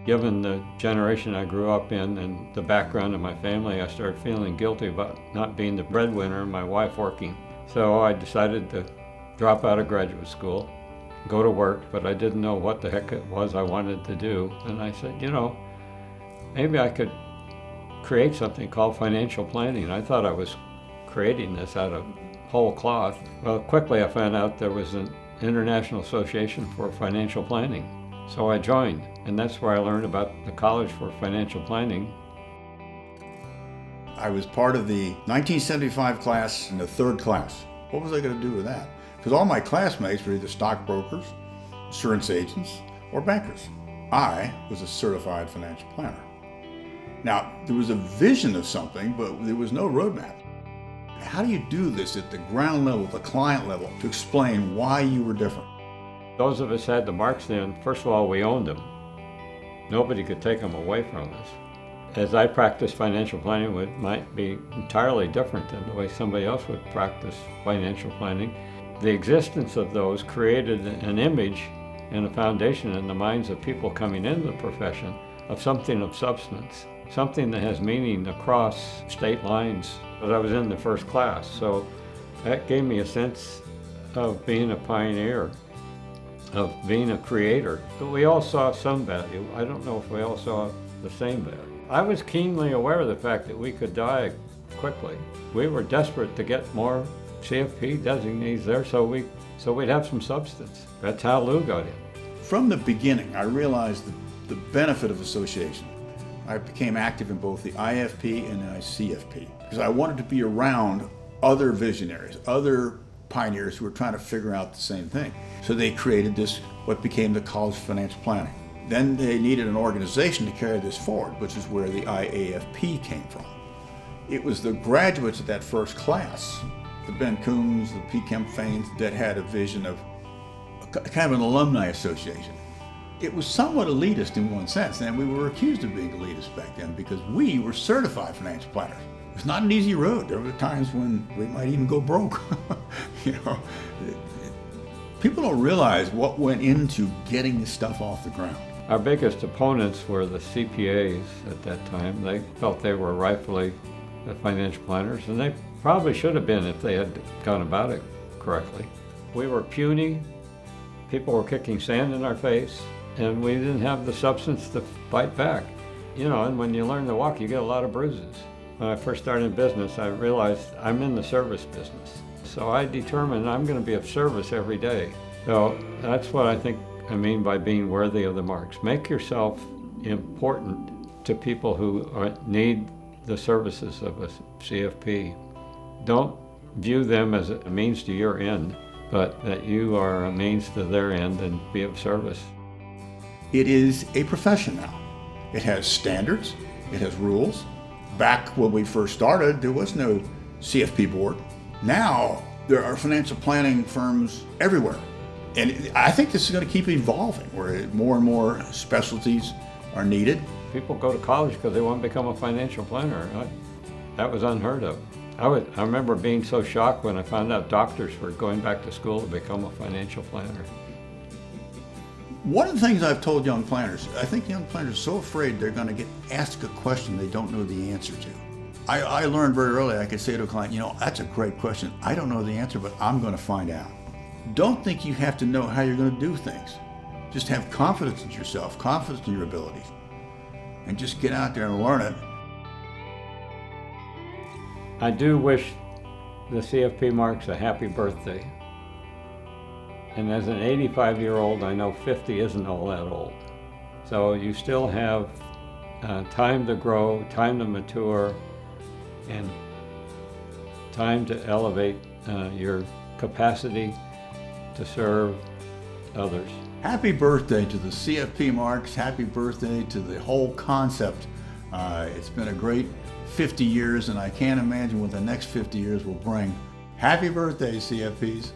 Given the generation I grew up in and the background of my family, I started feeling guilty about not being the breadwinner and my wife working. So I decided to drop out of graduate school, go to work, but I didn't know what the heck it was I wanted to do. And I said, maybe I could create something called financial planning. I thought I was creating this out of whole cloth. Well, quickly I found out there was an International Association for Financial Planning. So I joined, and that's where I learned about the College for Financial Planning. I was part of the 1975 class and the third class. What was I going to do with that? Because all my classmates were either stockbrokers, insurance agents, or bankers. I was a certified financial planner. Now, there was a vision of something, but there was no roadmap. How do you do this at the ground level, the client level, to explain why you were different? Those of us had the marks then. First of all, we owned them. Nobody could take them away from us. As I practiced financial planning, it might be entirely different than the way somebody else would practice financial planning. The existence of those created an image and a foundation in the minds of people coming into the profession of something of substance, something that has meaning across state lines. But I was in the first class, so that gave me a sense of being a pioneer, of being a creator. But we all saw some value. I don't know if we all saw the same value. I was keenly aware of the fact that we could die quickly. We were desperate to get more CFP designees there so we'd have some substance. That's how Lew got in. From the beginning, I realized the benefit of association. I became active in both the IFP and the CFP because I wanted to be around other visionaries, other pioneers who were trying to figure out the same thing. So they created this, what became the College of Financial Planning. Then they needed an organization to carry this forward, which is where the IAFP came from. It was the graduates of that first class, the Ben Coombs, the P. Kemp Faines, that had a vision of kind of an alumni association. It was somewhat elitist in one sense, and we were accused of being elitist back then because we were certified financial planners. It was not an easy road. There were times when we might even go broke. People don't realize what went into getting this stuff off the ground. Our biggest opponents were the CPAs at that time. They felt they were rightfully the financial planners, and they probably should have been if they had gone about it correctly. We were puny. People were kicking sand in our face, and we didn't have the substance to fight back. And when you learn to walk, you get a lot of bruises. When I first started in business, I realized I'm in the service business. So I determined I'm going to be of service every day. So that's what I mean by being worthy of the marks. Make yourself important to people who need the services of a CFP. Don't view them as a means to your end, but that you are a means to their end and be of service. It is a profession now. It has standards, it has rules. Back when we first started, there was no CFP board. Now, there are financial planning firms everywhere. And I think this is going to keep evolving, where more and more specialties are needed. People go to college because they want to become a financial planner. That was unheard of. I remember being so shocked when I found out doctors were going back to school to become a financial planner. One of the things I've told young planners, I think young planners are so afraid they're going to get asked a question they don't know the answer to. I learned very early I could say to a client, that's a great question. I don't know the answer, but I'm going to find out. Don't think you have to know how you're going to do things. Just have confidence in yourself, confidence in your abilities, and just get out there and learn it. I do wish the CFP marks a happy birthday. And as an 85-year-old, I know 50 isn't all that old. So you still have time to grow, time to mature, and time to elevate your capacity to serve others. Happy birthday to the CFP marks. Happy birthday to the whole concept. It's been a great 50 years, and I can't imagine what the next 50 years will bring. Happy birthday, CFPs.